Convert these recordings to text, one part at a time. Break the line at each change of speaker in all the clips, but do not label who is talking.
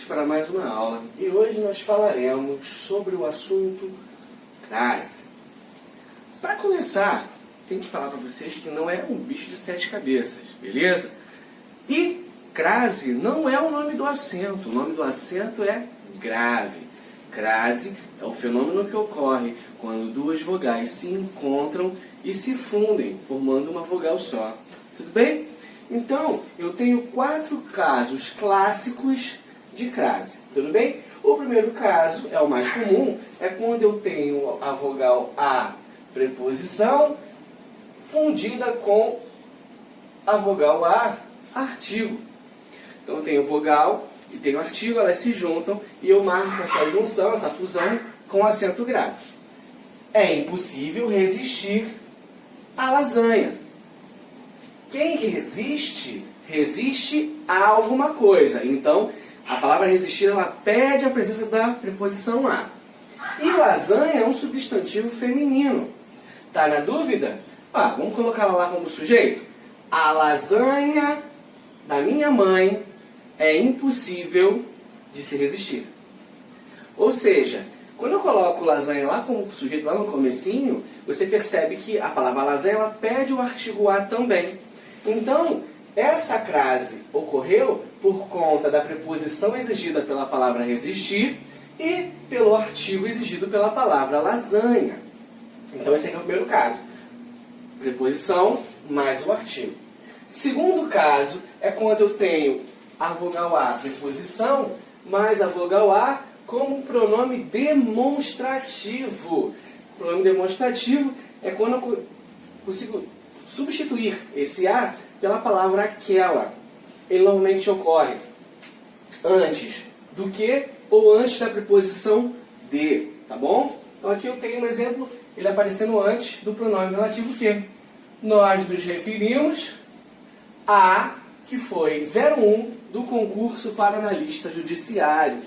Para mais uma aula, e hoje nós falaremos sobre o assunto crase. Para começar, tem que falar para vocês que não é um bicho de 7 cabeças, beleza? E crase não é o nome do acento, o nome do acento é grave. Crase é o fenômeno que ocorre quando duas vogais se encontram e se fundem, formando uma vogal só. Tudo bem? Então, eu tenho 4 casos clássicos de crase, tudo bem? O primeiro caso, é o mais comum, é quando eu tenho a vogal A, preposição, fundida com a vogal A, artigo. Então eu tenho vogal e tenho artigo, elas se juntam e eu marco essa junção, essa fusão com acento grave. É impossível resistir à lasanha. Quem resiste, resiste a alguma coisa. Então, a palavra resistir, ela pede a presença da preposição a. E lasanha é um substantivo feminino. Tá na dúvida? Vamos colocar ela lá como sujeito. A lasanha da minha mãe é impossível de se resistir. Ou seja, quando eu coloco lasanha lá como sujeito, lá no comecinho, você percebe que a palavra lasanha, ela pede o artigo a também. Então, essa crase ocorreu por conta da preposição exigida pela palavra resistir e pelo artigo exigido pela palavra lasanha. Então, esse aqui é o primeiro caso. Preposição mais o artigo. Segundo caso é quando eu tenho a vogal A, preposição, mais a vogal A como pronome demonstrativo. Pronome demonstrativo é quando eu consigo substituir esse A pela palavra aquela. Ele normalmente ocorre antes do que ou antes da preposição de, tá bom? Então aqui eu tenho um exemplo, ele aparecendo antes do pronome relativo que. Nós nos referimos a que foi 01 do concurso para analista judiciário.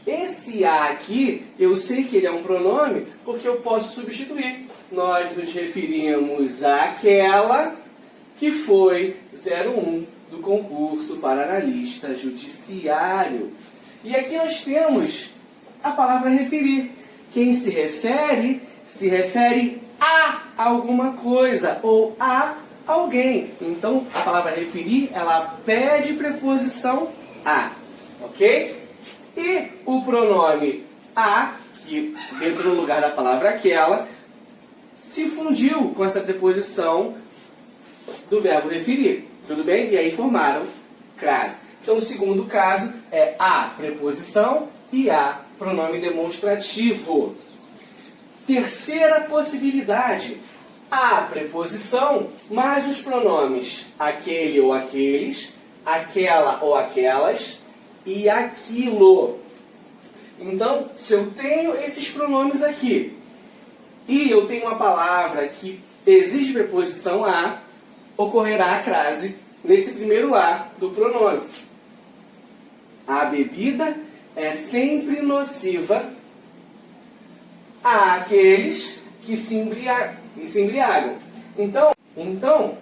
Esse a aqui, eu sei que ele é um pronome porque eu posso substituir. Nós nos referimos àquela que foi 01 do concurso para analista judiciário. E aqui nós temos a palavra referir. Quem se refere a alguma coisa ou a alguém. Então, a palavra referir, ela pede preposição a, ok? E o pronome a, que dentro do lugar da palavra aquela, se fundiu com essa preposição do verbo referir. Tudo bem? E aí formaram crase. Então, o segundo caso é a preposição e a pronome demonstrativo. Terceira possibilidade, a preposição mais os pronomes aquele ou aqueles, aquela ou aquelas e aquilo. Então, se eu tenho esses pronomes aqui e eu tenho uma palavra que exige preposição a, ocorrerá a crase nesse primeiro a do pronome. A bebida é sempre nociva àqueles que se embriagam. Então,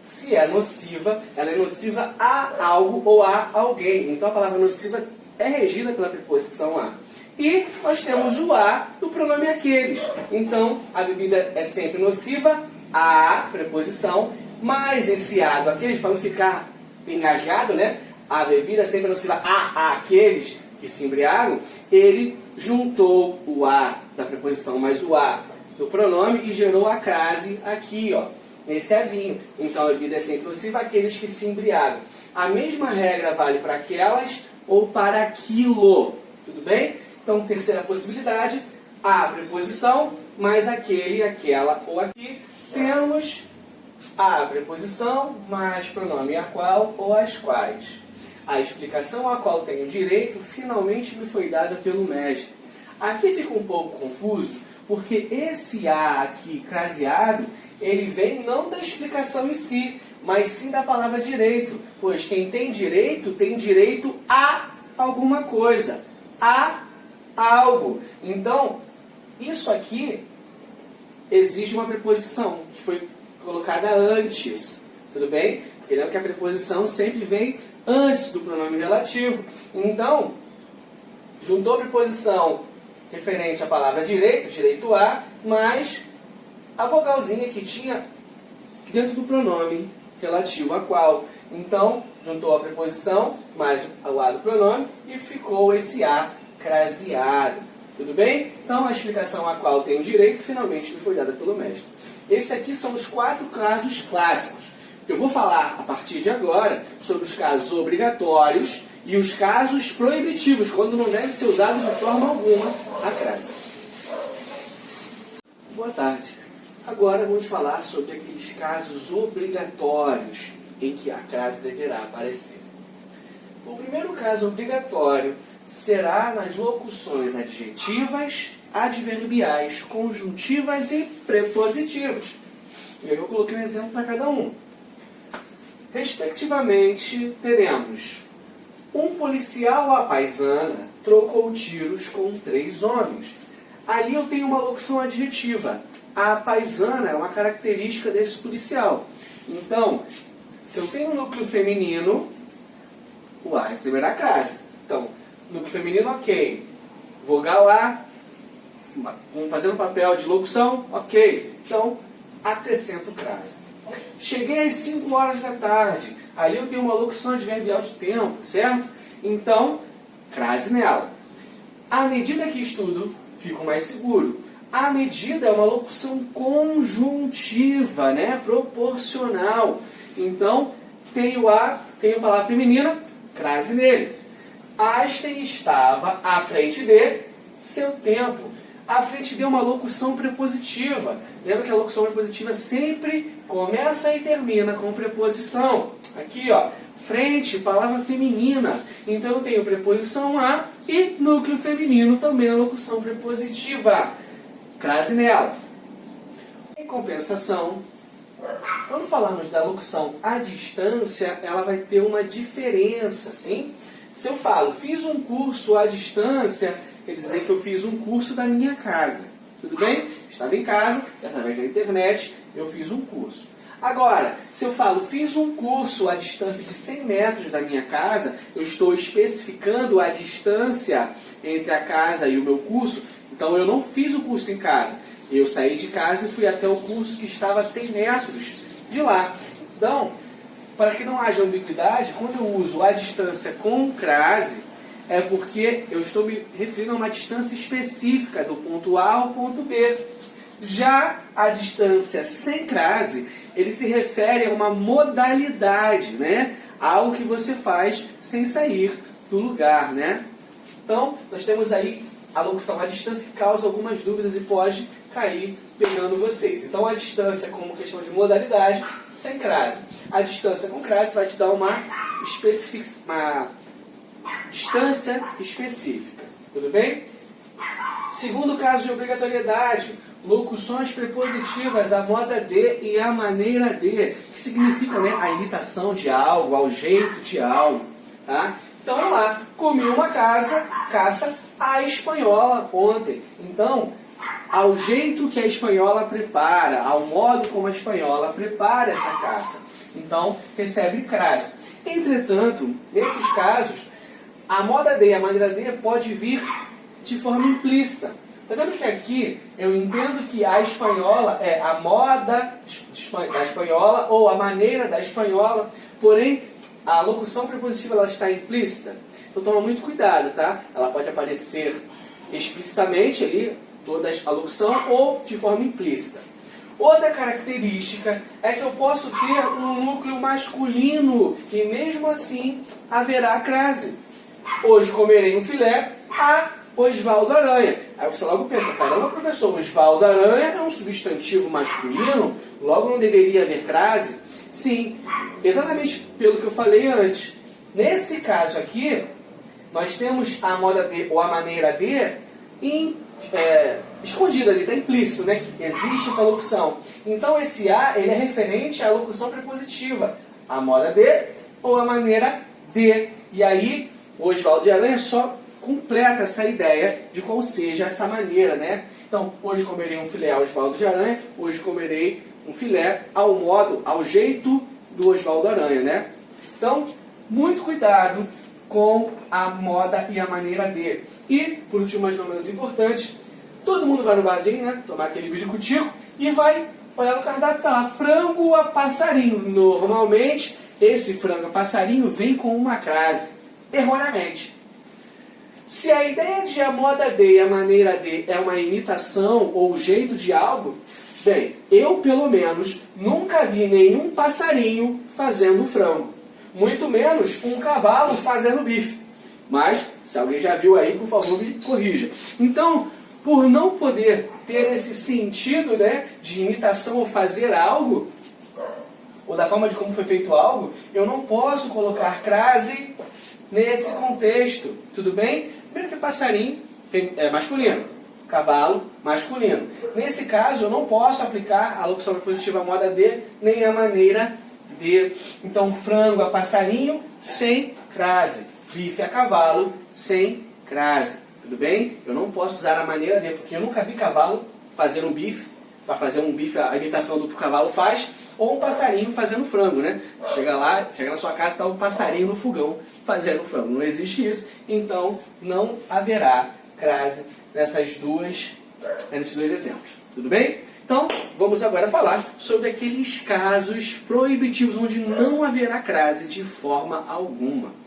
se é nociva, ela é nociva a algo ou a alguém. Então, a palavra nociva é regida pela preposição a. E nós temos o a do pronome aqueles. Então, a bebida é sempre nociva a preposição, mais esse a do aqueles, para não ficar engasgado, né? A bebida é sempre nociva a aqueles que se embriagam. Ele juntou o a da preposição mais o a do pronome e gerou a crase aqui, ó, nesse azinho. Então, a bebida é sempre nociva àqueles que se embriagam. A mesma regra vale para aquelas ou para aquilo. Tudo bem? Então, terceira possibilidade, a preposição mais aquele, aquela ou aqui. Temos a preposição mais pronome a qual ou as quais. A explicação a qual tenho direito finalmente me foi dada pelo mestre. Aqui fica um pouco confuso, porque esse a aqui craseado, ele vem não da explicação em si, mas sim da palavra direito. Pois quem tem direito a alguma coisa, a algo. Então, isso aqui exige uma preposição que foi colocada antes. Tudo bem? Porque lembra que a preposição sempre vem antes do pronome relativo. Então, juntou a preposição referente à palavra direito, direito a, mais a vogalzinha que tinha dentro do pronome relativo a qual. Então, juntou a preposição mais o a do pronome e ficou esse a craseado. Tudo bem? Então, a explicação a qual tem direito finalmente me foi dada pelo mestre. Esses aqui são os 4 casos clássicos. Eu vou falar, a partir de agora, sobre os casos obrigatórios e os casos proibitivos, quando não deve ser usado de forma alguma a crase. Boa tarde. Agora vamos falar sobre aqueles casos obrigatórios em que a crase deverá aparecer. O primeiro caso obrigatório será nas locuções adjetivas, adverbiais, conjuntivas e prepositivas. E aí eu coloquei um exemplo para cada um. Respectivamente, teremos: um policial à paisana trocou tiros com 3 homens. Ali eu tenho uma locução adjetiva. A paisana é uma característica desse policial. Então, se eu tenho um núcleo feminino, o A receberá a crase. Então, núcleo feminino, ok. Vogal A, fazendo papel de locução, ok. Então, acrescento crase. Cheguei às 5 horas da tarde. Ali eu tenho uma locução adverbial de tempo, certo? Então, crase nela. À medida que estudo, fico mais seguro. À medida é uma locução conjuntiva, né? Proporcional. Então, tenho a palavra feminina, crase nele. Einstein estava à frente de seu tempo. À frente de uma locução prepositiva. Lembra que a locução prepositiva sempre começa e termina com preposição. Aqui, ó, frente, palavra feminina. Então eu tenho preposição a e núcleo feminino também a locução prepositiva. Crase nela. Em compensação, quando falarmos da locução à distância, ela vai ter uma diferença, sim? Se eu falo, fiz um curso à distância, quer dizer que eu fiz um curso da minha casa. Tudo bem? Estava em casa, e através da internet, eu fiz um curso. Agora, se eu falo, fiz um curso à distância de 100 metros da minha casa, eu estou especificando a distância entre a casa e o meu curso, então eu não fiz o curso em casa. Eu saí de casa e fui até o curso que estava a 100 metros de lá. Então, para que não haja ambiguidade, quando eu uso a distância com crase, é porque eu estou me referindo a uma distância específica, do ponto A ao ponto B. Já a distância sem crase, ele se refere a uma modalidade, né? Algo que você faz sem sair do lugar, né? Então, nós temos aí a locução à distância que causa algumas dúvidas e pode cair pegando vocês. Então, a distância como questão de modalidade, sem crase. A distância com crase vai te dar uma distância específica. Tudo bem? Segundo caso de obrigatoriedade, locuções prepositivas, a moda de e a maneira de, que significam, né, a imitação de algo, ao jeito de algo. Tá? Então, vamos lá. Comi uma caça à espanhola ontem. Então, ao jeito que a espanhola prepara, ao modo como a espanhola prepara essa caça. Então, recebe crase. Entretanto, nesses casos, a moda de e a maneira de pode vir de forma implícita. Está vendo que aqui eu entendo que a espanhola é a moda da espanhola ou a maneira da espanhola, porém a locução prepositiva ela está implícita. Então toma muito cuidado, tá? Ela pode aparecer explicitamente ali, toda a locução, ou de forma implícita. Outra característica é que eu posso ter um núcleo masculino e mesmo assim haverá crase. Hoje comerei um filé a Osvaldo Aranha. Aí você logo pensa, caramba professor, Osvaldo Aranha é um substantivo masculino, logo não deveria haver crase? Sim, exatamente pelo que eu falei antes. Nesse caso aqui, nós temos a moda de ou a maneira de escondida ali, está implícito, né? Existe essa locução. Então esse a, ele é referente à locução prepositiva. A moda de ou a maneira de. E aí, o Osvaldo de Aranha só completa essa ideia de qual seja essa maneira, né? Então, hoje comerei um filé ao Osvaldo de Aranha, hoje comerei um filé ao modo, ao jeito do Osvaldo Aranha, né? Então, muito cuidado com a moda e a maneira de. E, por último, mas não menos importante, todo mundo vai no barzinho, né? Tomar aquele biricutico e vai olhar no cardápio, tá lá, frango a passarinho. Normalmente, esse frango a passarinho vem com uma crase, erroneamente. Se a ideia de a moda de e a maneira de é uma imitação ou jeito de algo, bem, eu pelo menos nunca vi nenhum passarinho fazendo frango. Muito menos um cavalo fazendo bife. Mas, se alguém já viu aí, por favor, me corrija. Então, por não poder ter esse sentido, né, de imitação ou fazer algo, ou da forma de como foi feito algo, eu não posso colocar crase nesse contexto. Tudo bem? Primeiro que passarinho é masculino, cavalo masculino. Nesse caso, eu não posso aplicar a locução prepositiva moda de, nem a maneira de. Então, frango a passarinho sem crase. Bife a cavalo sem crase. Tudo bem? Eu não posso usar a maneira de, porque eu nunca vi cavalo fazendo um bife, para fazer um bife, a imitação do que o cavalo faz, ou um passarinho fazendo frango, né? Chega lá, chega na sua casa, está um passarinho no fogão fazendo frango. Não existe isso, então não haverá crase nesses dois exemplos. Tudo bem? Então, vamos agora falar sobre aqueles casos proibitivos onde não haverá crase de forma alguma.